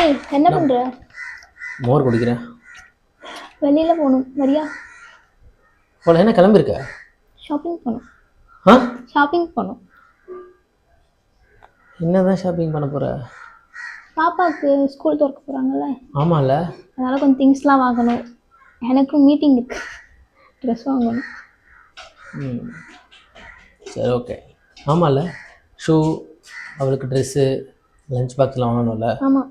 ஏய் என்ன பண்ற? மோர் குடிக்கிறேன். வெளியில போகணும் வரியா? போல என்ன கிளம்பிருக்க? ஷாப்பிங் போகணும். ஷாப்பிங் போகணும். என்னதான் ஷாப்பிங் பண்ண போற? பாப்பாவுக்கு ஸ்கூல் திறக்க போறாங்கல்ல. ஆமால. அதனால கொஞ்சம் திங்ஸ்லாம் வாங்கணும். எனக்கும் மீட்டிங் இருக்கு. ட்ரெஸ் வாங்கணும். சரி ஓகே. ஆமால, ஷூ, அவளுக்கு ட்ரெஸ்ஸு, லஞ்ச் பாக்ஸ்லாம் வாங்கணும்ல. ஆமாம்.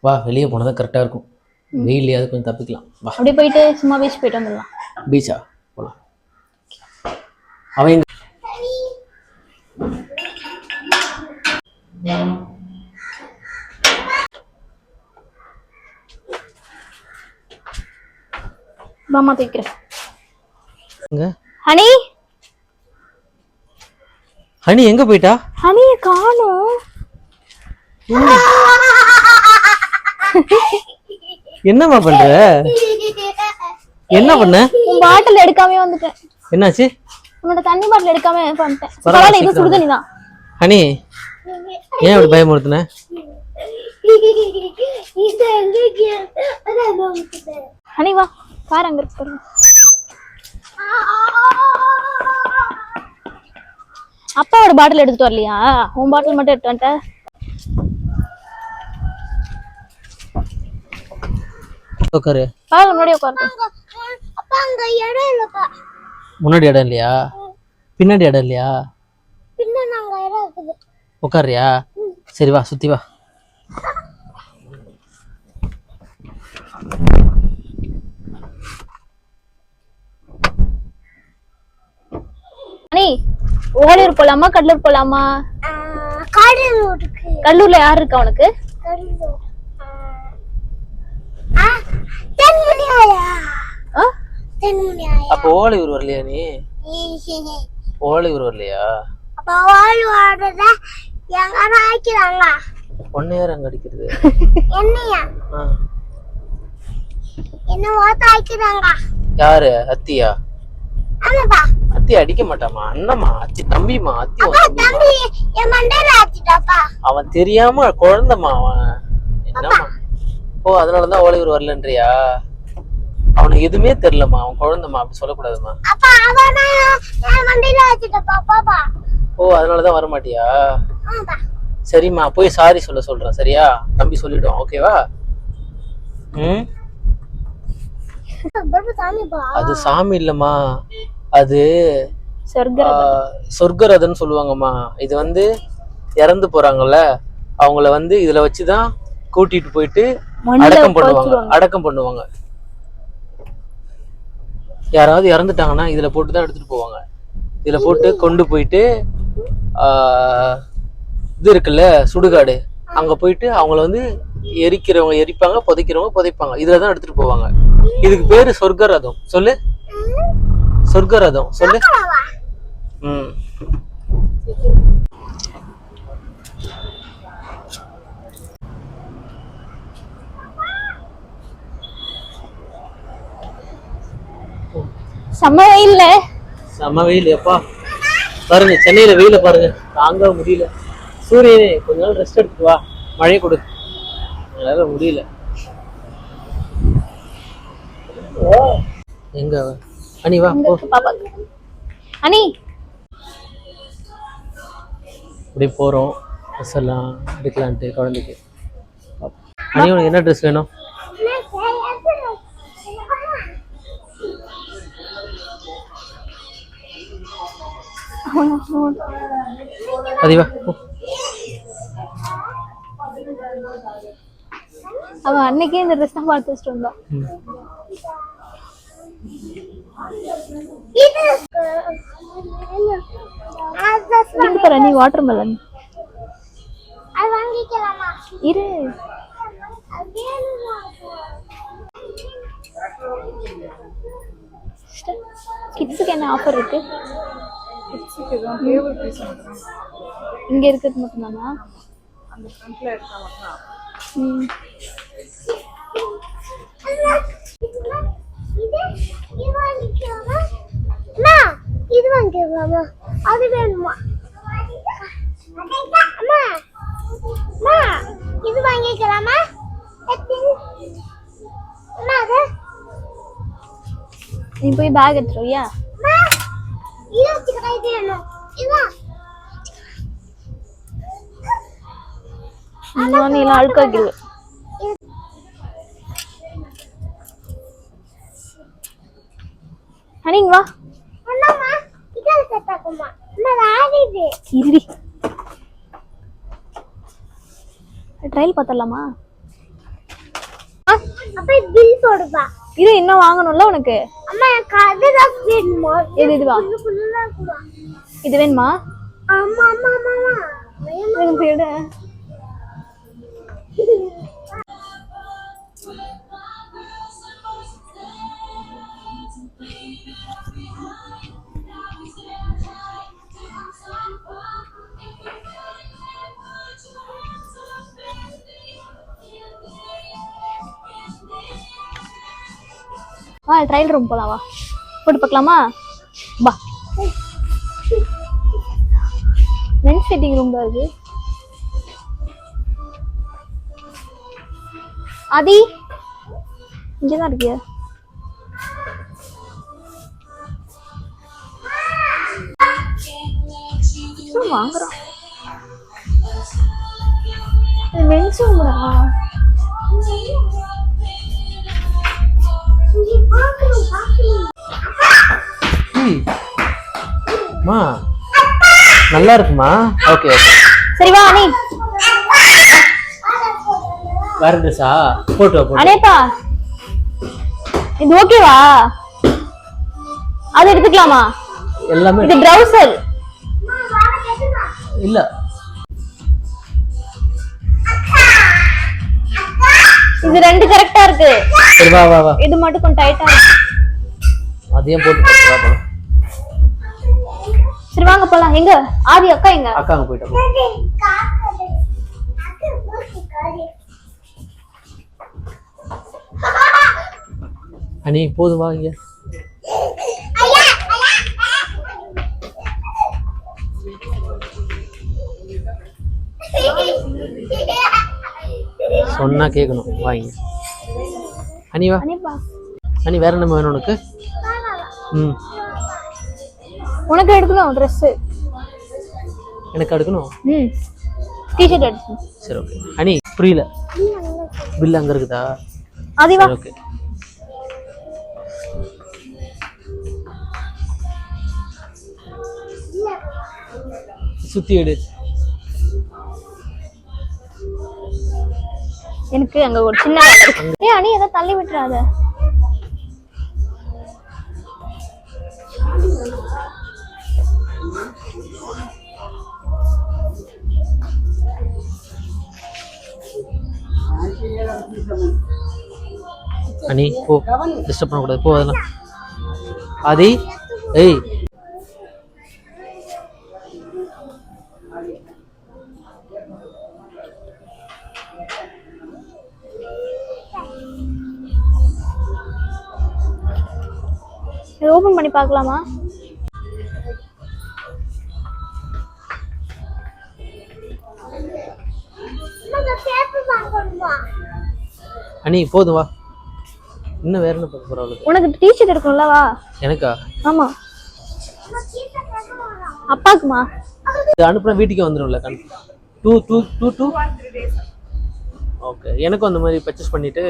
வா வெளியே போனால் தான் கரெக்டாக இருக்கும். வெயிலையாவது கொஞ்சம் தப்பிக்கலாம். வா அப்படியே போயிட்டு சும்மா பீச் போயிட்டு வந்துடலாம். பீச்சா போகலாம். அவன் எங்க? மாமா தூக்கிறேன். ஹனி ஹனி எங்க போயிட்டா? ஹனியை காணோம். என்னம்மா பண்ற? என்ன பண்ண? உன் பாட்டில் எடுக்காம வந்துட்டேன். என்னாச்சு? உன்னோட தண்ணி பாட்டில் எடுக்காம வந்துட்டேன். பரவாயில்ல, இது சுடு தண்ணி தான். ஹனி ஏன் அப்படி பயமுறுத்துன? ஹனி வா, கார் அங்க இருக்கு. அப்பாவோட பாட்டில் எடுத்துட்டு வரலையா? உன் பாட்டில் மட்டும் எடுத்து வந்துட்ட. உட்காரு. முன்னாடி உட்காரு. முன்னாடி இடம் இல்லையா? பின்னாடி இடம் இல்லையா? உட்காரியா? சரி வா, சுத்தி வா. அனி, ஓலையூர் போலாமா கடலூர் போலாமா? கடலூர்ல யார் இருக்கா உனக்கு? அப்ப ஓலையூர் வரலையா நீ? ஓலையூர் வரலையா? ஒன்னு யார் அங்க அடிக்கிறது? யாரு? அத்தியா? அத்தி அடிக்க மாட்டாமா, அண்ணம்மா, அத்தி தம்பிமா. அத்தி அவன் தெரியாம குழந்தைமா அவன். என்னம்மா? ஓ அதனாலதான் ஓலையூர் வரலன்றியா? அவனுக்கு எதுவுமே தெரியலமா, அவன் குழந்தைமா, அப்படி சொல்லக்கூடாதுமா. ஓ அதனாலதான் வரமாட்டியா? சரிம்மா, போய் சாரி சொல்றேன். சரியா? தம்பி சொல்லிடும். ஓகேவா? அது சாமி இல்லம்மா, அது சொர்க்கரதன்னு சொல்லுவாங்கம்மா. இது வந்து இறந்து போறாங்கல்ல, அவங்கள வந்து இதுல வச்சுதான் கூட்டிட்டு போயிட்டு அடக்கம் பண்ணுவாங்க. யாராவது இறந்துட்டாங்கன்னா இதுல போட்டுதான் எடுத்துட்டு போவாங்க. இதுல போட்டு கொண்டு போயிட்டு இது இருக்குல்ல சுடுகாடு, அங்க போயிட்டு அவங்கள வந்து எரிக்கிறவங்க எரிப்பாங்க, புதைக்கிறவங்க புதைப்பாங்க. இதுலதான் எடுத்துட்டு போவாங்க. இதுக்கு பேரு சொர்க்கரதம். சொல்லு, சொர்க்கரதம் சொல்லு. செம்ம வெயில். செம்ம வெயில் எப்பா. பாருங்க சென்னையில வெயில பாருங்க, தாங்க முடியல. சூரியனே கொஞ்ச நாள் ரெஸ்ட் எடுத்துட்டு வா, மழை கொடு. என்னால முடியல. எங்க அனி வா போ. அனி இப்படி போறோம். ட்ரெஸ் எல்லாம் எடுக்கலான்ட்டு குழந்தைக்கு. அனி உனக்கு என்ன ட்ரெஸ் வேணும்? அதிவா அவன் அன்னைக்கே இந்த ட்ரெஸ் தான் பார்த்து வச்சுட்டு வந்தான். நீ வாட்டர் மெலன் இரு. கிட்ஸுக்கு என்ன ஆஃபர் இருக்கு? இங்க இருக்கிறது மட்டும்தானா? அந்த ஃப்ரண்ட்ல இருக்கா மட்டும். இது வாங்கிக்கலாமா? அது வேணுமா? அம்மா இது வாங்கிக்கலாமா? நீ போய் பேக் எடுத்துருவியா? நீ எல்லாம் அழுக்காக்கிடுவ. ஹனி வா. இருடி. ட்ரையல் பார்த்தலாமா? பில் போடுவா. இது இன்னும் வாங்கணும்ல உனக்கு? அம்மா எனக்கு அதுதான் வேணுமா? இதுவா? இது வேணுமா? ஆமா ஆமா ஆமா. எனக்கு தேடு. வா ட்ரையல் ரூம் போலாம் வா. போட்டு பார்க்கலாமா? வா. மென்ஸ் ஃபிட்டிங் ரூம் தான் இருக்கு. ஆதி இங்கதான் இருக்கியா? வாங்குறோம். மென்ஸ் ரூம்டா. மா நல்லா இருக்குமா? Okay okay. சரி வா அனி. வேற ட்ரெஸ்ஸா? போட்டு வா. அனேப்பா இது ஓகேவா? அது எடுத்துக்கலாமா? எல்லாமே இது ட்ரவுசர் இல்ல. இது ரெண்டு கரெக்டா இருக்கு. சரி வா வா வா. இது மட்டும் கொஞ்சம் டைட்டா இருக்கு. அதையும் போட்டு வா போலாம். சரி வாங்க போலாம். எங்க ஆதி அக்கா எங்க? அக்காங்க போயிட்டா. அனி போதும் வா இங்க. சொன்னா கேட்கணும். வாங்க அனி வா. அனிப்பா அனி வேற என்ன வேணும் உனக்கு? உனக்கு எடுக்கணும் ட்ரெஸ். எனக்கு எடுக்கணும். டி-ஷர்ட் எடுக்கணும். சரி ஓகே. அனி புரியல. பில் அங்க இருக்குதா? ஆதி வா. ஓகே. சுத்தி எடு. எனக்கு அங்க ஒரு சின்ன வேலை இருக்கு. ஏய் அனி எதை தள்ளி விட்டுறாத. அனி போ. டிஸ்டர்ப் பண்ணக்கூடாது. போ அதெல்லாம். ஆதி ஏய் இதை ஓபன் பண்ணி பார்க்கலாமா? அனி போதும் வா. இன்னும் வேற என்ன பார்க்க போறா? உனக்கு டி-ஷர்ட் இருக்கும்ல வா. எனக்கா? ஆமா. அப்பாக்குமா? இது அனுப்புனா வீட்டுக்கே வந்துடும்ல. 2 ஓகே. எனக்கும் அந்த மாதிரி பர்ச்சேஸ் பண்ணிட்டு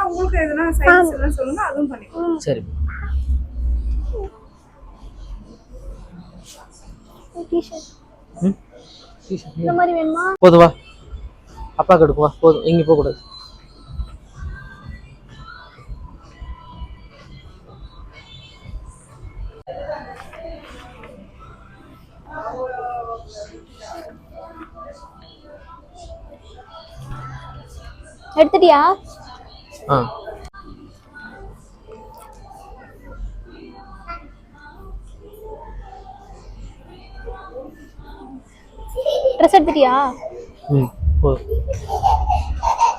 உங்களுக்கு எதுனா சைஸ் எல்லாம் சொல்லுங்க, அதுவும் பண்ணிக்கலாம். சரி. டி-ஷர்ட் டி-ஷர்ட் இந்த மாதிரி வேணுமா? போதும் வா. அப்பாக்கு எடுக்கும் வா. போதும். எங்கேயும் போகக்கூடாது. எடுத்துட்டியா? ட்ரெஸ் எடுத்துட்டியா? போதும்.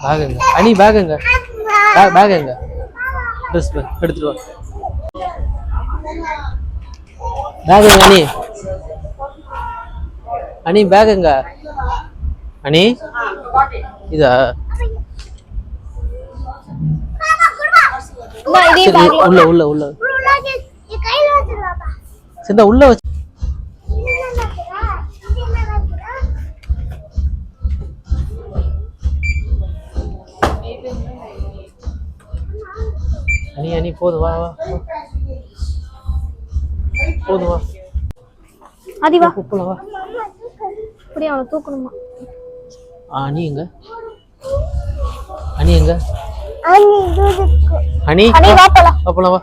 பேக் எங்க? அனி பேக் எங்க? பேக் எங்க? ட்ரெஸ் பேக் எடுத்துட்டு வா. பேக் எங்க அனி? அனி பேக் எங்க? அனி இதா? இதே சரி பேக்ல உள்ள உள்ள உள்ள என் கையில வச்சிருவாப்பா. சரி உள்ள வச்சு இது என்ன இருக்குடா? இது என்ன இருக்குடா? அனி அனி போதும் வா வா போதும் வா ஆதி வா போலாம் வா அப்படியே அவனை தூக்கணுமா? அனி எங்க அனி எங்க அண்ணி இதுக்கு. அனி அனி வா போலாம். வா போலாம் வா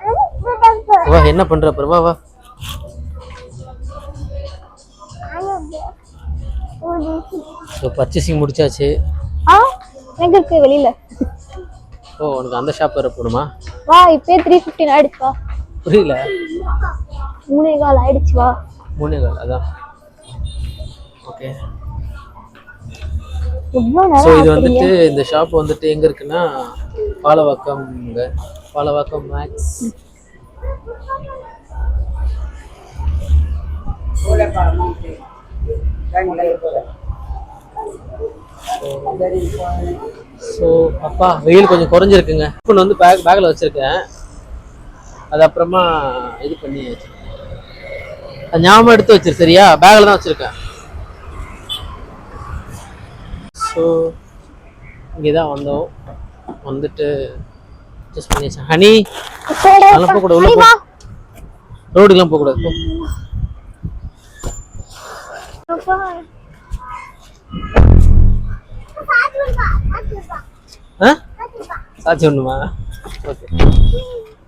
வா என்ன பண்ற அப்புறம் வா வா ஸோ பர்ச்சேசிங் முடிச்சாச்சு. ஆ எங்க இருக்கு வெளியில? ஓ உனக்கு அந்த ஷாப் வர போகணுமா? வா இப்பே 3:15 ஆயிடுச்சு வா. புரியல 3:15 ஆயிடுச்சு வா. 3:15 அதான். ஓகே எவ்வளவு ஸோ நேரம் இது ஆகுறீங்க? வந்துட்டு இந்த ஷாப் வந்துட்டு எங்கே இருக்குன்னா பாலவாக்கம் பாலவாக்கம் மேக்ஸ். ஸோ அப்பா வெயில் கொஞ்சம் குறைஞ்சிருக்குங்க. இப்போ வந்து பேக்கில் வச்சுருக்கேன். அது அப்புறமா இது பண்ணி வச்சுருக்கேன். அது ஞாபகம் எடுத்து வச்சிரு சரியா? பேக்கில் தான் வச்சுருக்கேன். ஸோ இங்கே தான் வந்தோம். வந்துட்டு அட்ஜஸ்ட் பண்ணி வச்சேன். ஹனி அதெல்லாம் போகக்கூடாது, உள்ள போ. ரோடுக்கெலாம் போகக்கூடாது போ. ஆ சாட்சி ஒன்றுமா? ஓகே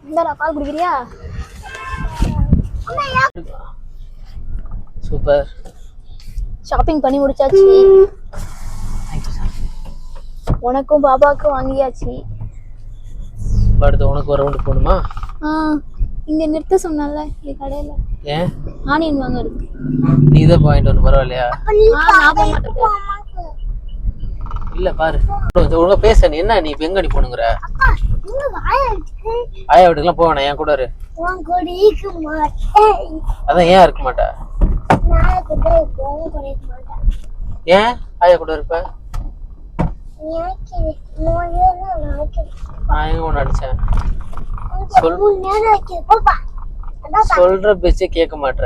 இந்தா பால் குடிக்கிறியா? சூப்பர். ஷாப்பிங் பண்ணி முடிச்சாச்சு. Thank you sir. உனக்கும் பாபாவுக்கும் வாங்கியாச்சு. அடுத்து உனக்கு ஒரு ரவுண்டு போகணுமா? இங்க நிறுத்த சொன்னல இந்த கடையில. ஏன் ஆனியன் வாங்க இருக்கு. நீ தான் பாயிண்ட் ஒன்று பரவாயில்லையா? நான் போக மாட்டேன். இல்லை பாரு ஒழுங்கா பேச. நீ என்ன நீ இப்போ எங்கே நீ போகணுங்கிற? இன்னும் வாய இருக்கு. ஆயா வீட்டுக்குலாம் போவேணா என் கூட இரு. உன் கூட இருக்க மாட்டேன். அதான் ஏன் இருக்க மாட்டா? நான் கூட உன் கூட இருக்க மாட்டேன். ஏன் ஆயா கூட இருப்ப? எனக்கு மோயெல்லாம் எனக்கு நான் எங்க ஒன்று அடித்தேன்? சொல் நேரம் இருக்கு. போப்பா. அதான் சொல்ற பேச்சே கேட்க மாட்ற.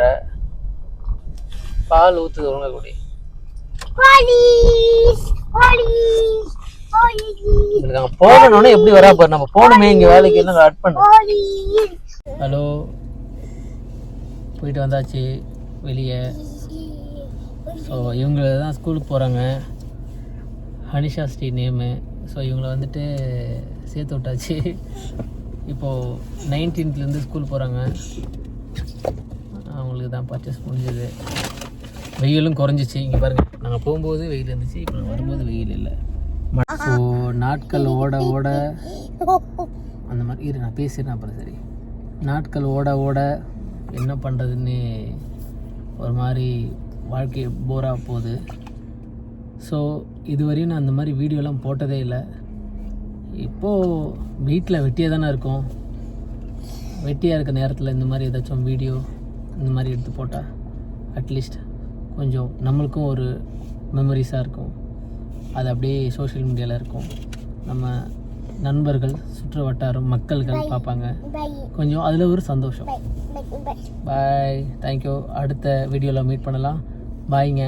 பால் ஊத்துது ஒழுங்கா குடி. போலீஸ் போலீஸ் போலீஸ் உங்களுக்கு அங்கே போகணுன்னே எப்படி வரா பாரு. நம்ம போகணுமே இங்கே வேலைக்கு எல்லாம் அட் பண்ண. போலீஸ். ஹலோ போயிட்டு வந்தாச்சு வெளியே. ஸோ இவங்க தான் ஸ்கூலுக்கு போகிறாங்க. ஹனிஷா ஸ்ரீ நேமு. ஸோ இவங்கள வந்துட்டு சேர்த்து விட்டாச்சு. இப்போது 19th ஸ்கூல் போகிறாங்க. அவங்களுக்கு தான் பர்ச்சேஸ் முடிஞ்சது. வெயிலும் குறைஞ்சிச்சு. இங்கே பாருங்கள் நாங்கள் போகும்போது வெயில் இருந்துச்சு, இப்போ வரும்போது வெயில் இல்லை. ஸோ நாட்கள் ஓட ஓட அந்த மாதிரி இரு நான் பேசிடுறேன் அப்புறம். சரி நாட்கள் ஓட ஓட என்ன பண்ணுறதுன்னு ஒரு மாதிரி வாழ்க்கை போராக போகுது. ஸோ இதுவரையும் நான் அந்த மாதிரி வீடியோலாம் போட்டதே இல்லை. இப்போது வீட்டில் வெட்டியாக தானே இருக்கோம். வெட்டியாக இருக்க நேரத்தில் இந்த மாதிரி ஏதாச்சும் வீடியோ இந்த மாதிரி எடுத்து போட்டால் அட்லீஸ்ட் கொஞ்சம் நம்மளுக்கும் ஒரு மெமரிஸாக இருக்கும். அது அப்படியே சோஷியல் மீடியாவில் இருக்கும். நம்ம நண்பர்கள் சுற்று வட்டாரம் மக்கள்கள் பார்ப்பாங்க. கொஞ்சம் அதில் ஒரு சந்தோஷம். Bye thank you. அடுத்த வீடியோவில் மீட் பண்ணலாம். பாய்ங்க.